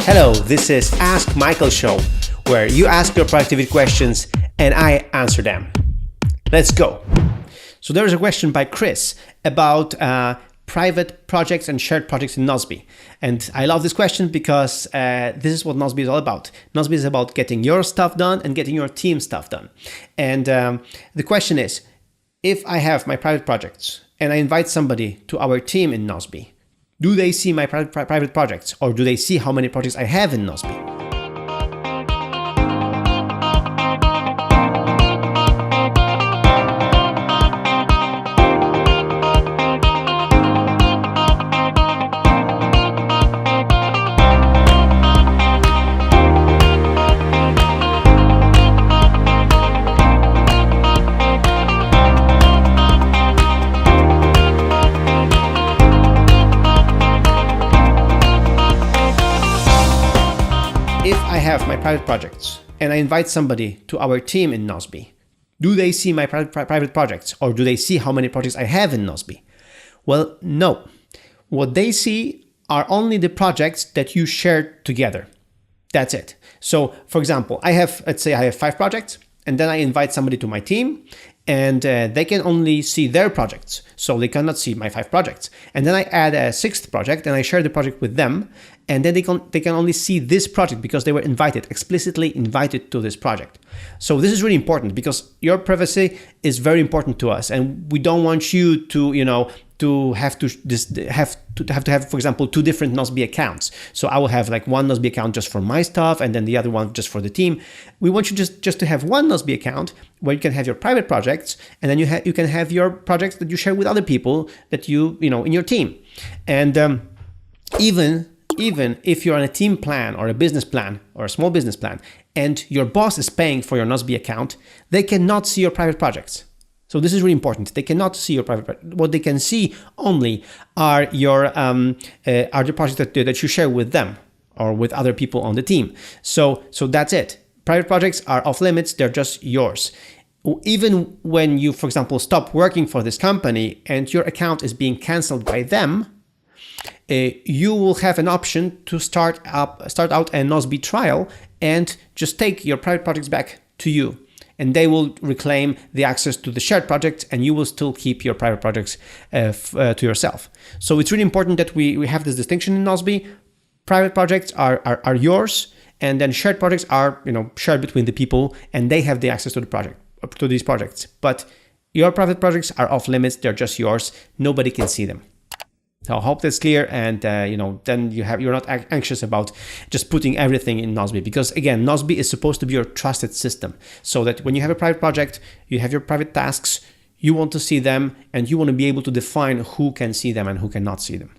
Hello, this is Ask Michael Show, where you ask your productivity questions and I answer them. Let's go. So there is a question by Chris about private projects and shared projects in Nozbe. And I love this question because this is what Nozbe is all about. Nozbe is about getting your stuff done and getting your team stuff done. And the question is, if I have my private projects and I invite somebody to our team in Nozbe, do they see my private projects, or do they see how many projects I have in Nozbe? If I have my private projects and I invite somebody to our team in Nozbe, do they see my private projects, or do they see how many projects I have in Nozbe? Well, no. What they see are only the projects that you shared together. That's it. So, for example, let's say I have 5 projects, and then I invite somebody to my team, and they can only see their projects, so they cannot see my 5 projects. And then I add a 6th project, and I share the project with them, and then they can only see this project because they were explicitly invited to this project. So this is really important because your privacy is very important to us, and we don't want you to have, for example, 2 different Nozbe accounts. So I will have like one Nozbe account just for my stuff, and then the other one just for the team. We want you just to have one Nozbe account where you can have your private projects, and then you can have your projects that you share with other people that you in your team. And even if you're on a team plan or a business plan or a small business plan, and your boss is paying for your Nozbe account, they cannot see your private projects. So this is really important. They cannot see your private. What they can see only are the projects that you share with them or with other people on the team. So that's it. Private projects are off limits. They're just yours. Even when you, for example, stop working for this company and your account is being canceled by them, you will have an option to start out a Nozbe trial and just take your private projects back to you. And they will reclaim the access to the shared project, and you will still keep your private projects to yourself. So it's really important that we have this distinction in Nozbe. Private projects are yours, and then shared projects are shared between the people, and they have the access to the project, to these projects. But your private projects are off limits. They're just yours. Nobody can see them. So I hope that's clear, and then you're not anxious about just putting everything in Nozbe, because again, Nozbe is supposed to be your trusted system, so that when you have a private project, you have your private tasks, you want to see them, and you want to be able to define who can see them and who cannot see them.